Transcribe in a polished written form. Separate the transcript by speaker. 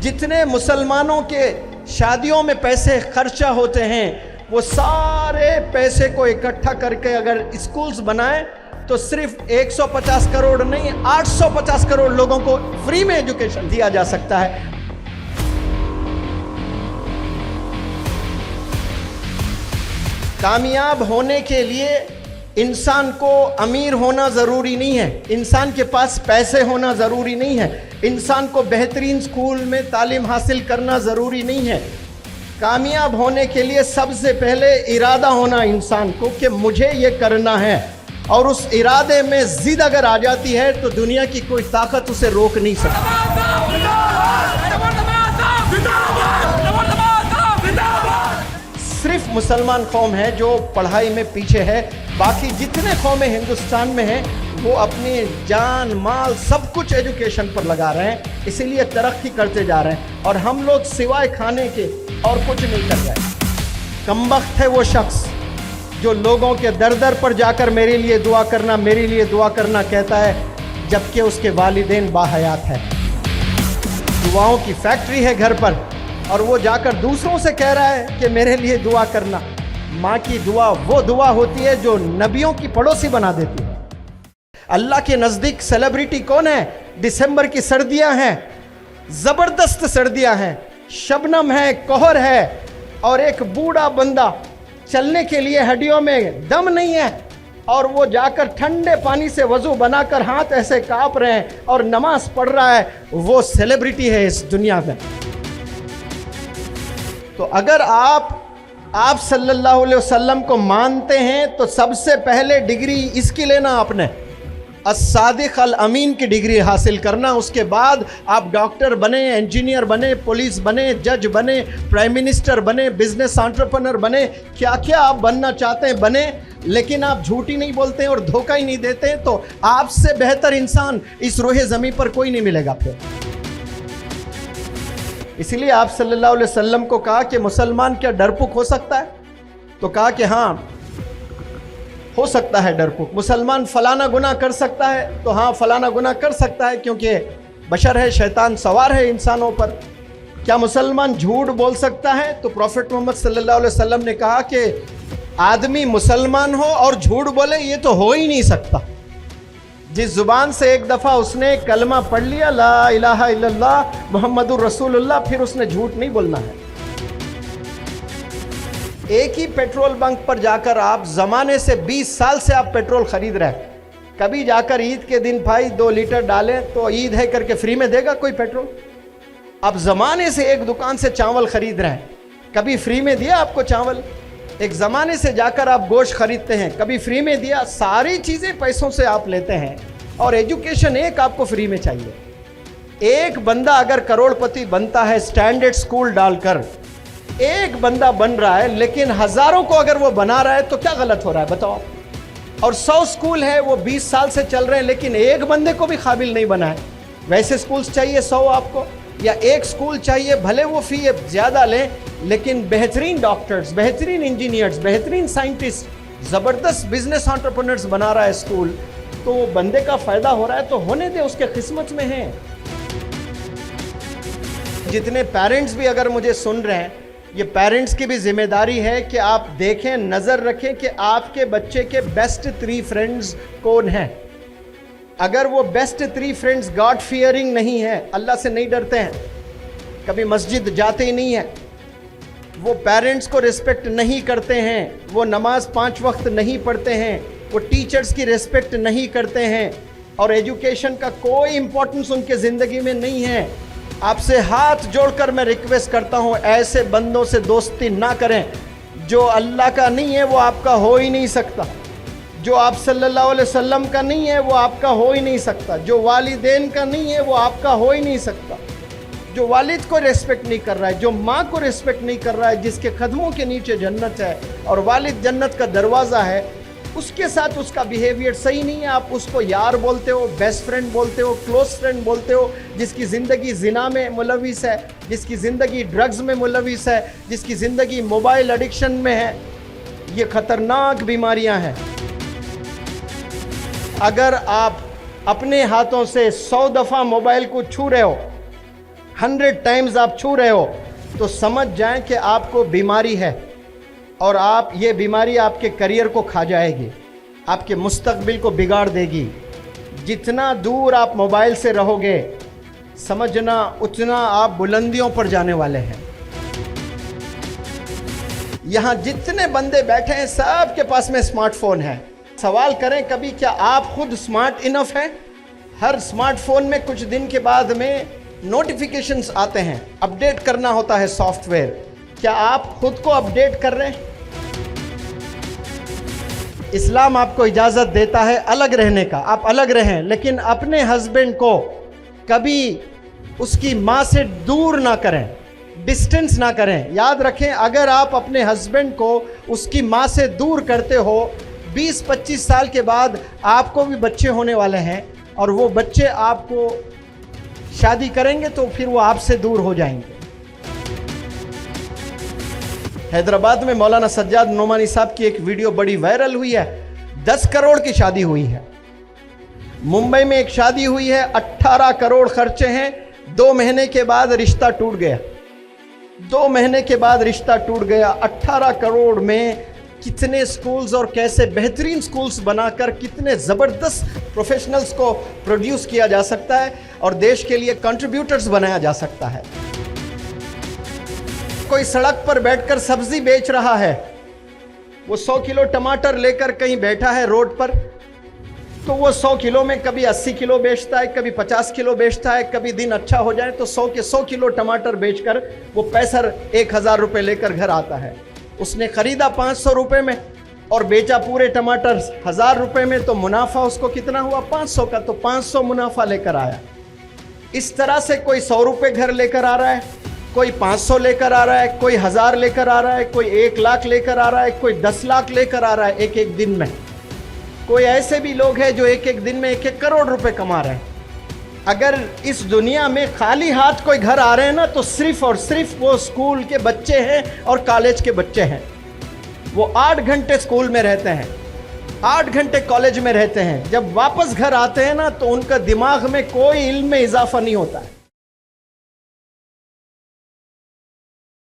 Speaker 1: जितने मुसलमानों के शादियों में पैसे खर्चा होते हैं, वो सारे पैसे को इकट्ठा करके अगर स्कूल्स बनाएं तो सिर्फ 150 करोड़ नहीं 850 करोड़ लोगों को फ्री में एजुकेशन दिया जा सकता है। कामयाब होने के लिए इंसान को अमीर होना ज़रूरी नहीं है, इंसान के पास पैसे होना ज़रूरी नहीं है, इंसान को बेहतरीन स्कूल में तालीम हासिल करना ज़रूरी नहीं है। कामयाब होने के लिए सबसे पहले इरादा होना इंसान को कि मुझे ये करना है, और उस इरादे में ज़िद अगर आ जाती है तो दुनिया की कोई ताकत उसे रोक नहीं सकती। सिर्फ मुसलमान कौम है जो पढ़ाई में पीछे है, बाकी जितने कौमें हिंदुस्तान में हैं वो अपनी जान माल सब कुछ एजुकेशन पर लगा रहे हैं, इसीलिए तरक्की करते जा रहे हैं, और हम लोग सिवाय खाने के और कुछ नहीं कर रहे। कमबख्त है वो शख्स जो लोगों के दर दर पर जाकर मेरे लिए दुआ करना, मेरे लिए दुआ करना कहता है, जबकि उसके वालिदैन बाहयात है। दुआओं की फैक्ट्री है घर पर, और वो जाकर दूसरों से कह रहा है कि मेरे लिए दुआ करना। माँ की दुआ वो दुआ होती है जो नबियों की पड़ोसी बना देती है। अल्लाह के नज़दीक सेलिब्रिटी कौन है? दिसंबर की सर्दियां हैं, ज़बरदस्त सर्दियां हैं, शबनम है, कोहर है, और एक बूढ़ा बंदा चलने के लिए हड्डियों में दम नहीं है, और वो जाकर ठंडे पानी से वज़ू बनाकर हाथ ऐसे काँप रहे हैं और नमाज पढ़ रहा है, वो सेलिब्रिटी है इस दुनिया में। तो अगर आप सल्लल्लाहु अलैहि वसल्लम को मानते हैं तो सबसे पहले डिग्री इसकी लेना, आपने as-सादिक अल-अमीन की डिग्री हासिल करना। उसके बाद आप डॉक्टर बने, इंजीनियर बने, पुलिस बने, जज बने, प्राइम मिनिस्टर बने, बिजनेस एंटरप्रेन्योर बने, क्या क्या आप बनना चाहते हैं बने, लेकिन आप झूठ ही नहीं बोलते हैं और धोखा ही नहीं देते हैं, तो आपसे बेहतर इंसान इस रूह ज़मीन पर कोई नहीं मिलेगा फिर। इसलिए आप सल्लल्लाहु अलैहि वसल्लम को कहा कि मुसलमान क्या डरपोक हो सकता है? तो कहा कि हाँ हो सकता है डरपोक। मुसलमान फलाना गुनाह कर सकता है? तो हाँ फलाना गुनाह कर सकता है, क्योंकि बशर है, शैतान सवार है इंसानों पर। क्या मुसलमान झूठ बोल सकता है? तो प्रॉफिट मोहम्मद सल्लल्लाहु अलैहि वसल्लम ने कहा कि आदमी मुसलमान हो और झूठ बोले, ये तो हो ही नहीं सकता। जिस जुबान से एक दफ़ा उसने कलमा पढ़ लिया, ला इलाहा इल्लल्लाह मुहम्मदुर रसूलुल्लाह, फिर उसने झूठ नहीं बोलना है। एक ही पेट्रोल बंक पर जाकर आप ज़माने से 20 साल से आप पेट्रोल खरीद रहे हैं, कभी जाकर ईद के दिन भाई 2 लीटर डालें तो ईद है करके फ्री में देगा कोई पेट्रोल? आप ज़माने से एक दुकान से चावल खरीद रहे हैं, कभी फ्री में दिया आपको चावल? एक ज़माने से जाकर आप गोश्त खरीदते हैं, कभी फ्री में दिया? सारी चीज़ें पैसों से आप लेते हैं, और एजुकेशन एक आपको फ्री में चाहिए। एक बंदा अगर करोड़पति बनता है स्टैंडर्ड स्कूल डालकर, एक बंदा बन रहा है, लेकिन हज़ारों को अगर वो बना रहा है तो क्या गलत हो रहा है बताओ? और 100 स्कूल है वो 20 साल से चल रहे हैं, लेकिन एक बंदे को भी काबिल नहीं बना है। वैसे स्कूल्स चाहिए 100 आपको, या एक स्कूल चाहिए, भले वो फ़ी ज़्यादा लें, लेकिन बेहतरीन डॉक्टर्स, बेहतरीन इंजीनियर्स, बेहतरीन साइंटिस्ट, ज़बरदस्त बिजनेस एंटरप्रेन्योर्स बना रहा है स्कूल, तो वो बंदे का फ़ायदा हो रहा है तो होने दे, उसके किस्मत में है। जितने पेरेंट्स भी अगर मुझे सुन रहे हैं, ये पेरेंट्स की भी जिम्मेदारी है कि आप देखें, नज़र रखें कि आपके बच्चे के बेस्ट 3 फ्रेंड्स कौन हैं। अगर वो बेस्ट 3 फ्रेंड्स गॉड फियरिंग नहीं है, अल्लाह से नहीं डरते हैं, कभी मस्जिद जाते ही नहीं है, वो पेरेंट्स को रिस्पेक्ट नहीं करते हैं, वो नमाज 5 वक्त नहीं पढ़ते हैं, वो टीचर्स की रिस्पेक्ट नहीं करते हैं, और एजुकेशन का कोई इम्पोर्टेंस उनके ज़िंदगी में नहीं है, आपसे हाथ जोड़कर मैं रिक्वेस्ट करता हूँ, ऐसे बंदों से दोस्ती ना करें। जो अल्लाह का नहीं है वो आपका हो ही नहीं सकता, जो आप सल्लल्लाहु अलैहि वसल्लम का नहीं है वो आपका हो ही नहीं सकता, जो वालिदैन का नहीं है वो आपका हो ही नहीं सकता, जो वालिद को रिस्पेक्ट नहीं कर रहा है, जो माँ को रिस्पेक्ट नहीं कर रहा है, जिसके कदमों के नीचे जन्नत है और वालिद जन्नत का दरवाज़ा है, उसके साथ उसका बिहेवियर सही नहीं है। आप उसको यार बोलते हो, बेस्ट फ्रेंड बोलते हो, क्लोज फ्रेंड बोलते हो, जिसकी ज़िंदगी जिना में मुलविस है, जिसकी ज़िंदगी ड्रग्स में मुलविस है, जिसकी ज़िंदगी मोबाइल एडिक्शन में है। ये ख़तरनाक बीमारियां हैं। अगर आप अपने हाथों से 100 दफ़ा मोबाइल को छू रहे हो, 100 टाइम्स आप छू रहे हो तो समझ जाएं कि आपको बीमारी है और आप ये बीमारी आपके करियर को खा जाएगी, आपके मुस्तकबिल को बिगाड़ देगी। जितना दूर आप मोबाइल से रहोगे समझना उतना आप बुलंदियों पर जाने वाले हैं। यहाँ जितने बंदे बैठे हैं सबके पास में स्मार्टफोन है। सवाल करें कभी क्या आप खुद स्मार्ट इनफ हैं? हर स्मार्टफोन में कुछ दिन के बाद में नोटिफिकेशंस आते हैं, अपडेट करना होता है सॉफ्टवेयर। क्या आप खुद को अपडेट कर रहे हैं? इस्लाम आपको इजाज़त देता है अलग रहने का, आप अलग रहें, लेकिन अपने हस्बैंड को कभी उसकी माँ से दूर ना करें, डिस्टेंस ना करें। याद रखें, अगर आप अपने हस्बैंड को उसकी माँ से दूर करते हो, 20-25 साल के बाद आपको भी बच्चे होने वाले हैं और वो बच्चे आपको शादी करेंगे तो फिर वो आपसे दूर हो जाएंगे। हैदराबाद में मौलाना सज्जाद नोमानी साहब की एक वीडियो बड़ी वायरल हुई है, 10 करोड़ की शादी हुई है। मुंबई में एक शादी हुई है, 18 करोड़ खर्चे हैं, 2 महीने के बाद रिश्ता टूट गया। 2 महीने के बाद रिश्ता टूट गया। 18 करोड़ में कितने स्कूल्स और कैसे बेहतरीन स्कूल्स बनाकर कितने ज़बरदस्त प्रोफेशनल्स को प्रोड्यूस किया जा सकता है और देश के लिए कंट्रीब्यूटर्स बनाया जा सकता है। कोई सड़क पर बैठकर सब्जी बेच रहा है, वो 100 किलो टमाटर लेकर कहीं बैठा है रोड पर, तो वो 100 किलो में कभी 80 किलो बेचता है, कभी 50 किलो बेचता है। कभी दिन अच्छा हो जाए तो 100 के 100 किलो टमाटर बेचकर वो पैसा 1000 रुपये लेकर घर आता है। उसने खरीदा 500 रुपये में और बेचा पूरे टमाटर 1000 रुपये में, तो मुनाफा उसको कितना हुआ? 500 का, तो 500 मुनाफा लेकर आया। इस तरह से कोई 100 रुपये घर लेकर आ रहा है, कोई 500 लेकर आ रहा है, कोई 1000 लेकर आ रहा है, कोई 1 लाख लेकर आ रहा है, कोई 10 लाख लेकर आ रहा है एक एक दिन में। कोई ऐसे भी लोग हैं जो एक एक दिन में 1-1 करोड़ रुपए कमा रहे हैं। अगर इस दुनिया में खाली हाथ कोई घर आ रहे हैं ना, तो सिर्फ और सिर्फ वो स्कूल के बच्चे हैं और कॉलेज के बच्चे हैं। वो 8 घंटे स्कूल में रहते हैं, 8 घंटे कॉलेज में रहते हैं। जब वापस घर आते हैं ना तो उनका दिमाग में कोई इल्म में इजाफा नहीं होता है।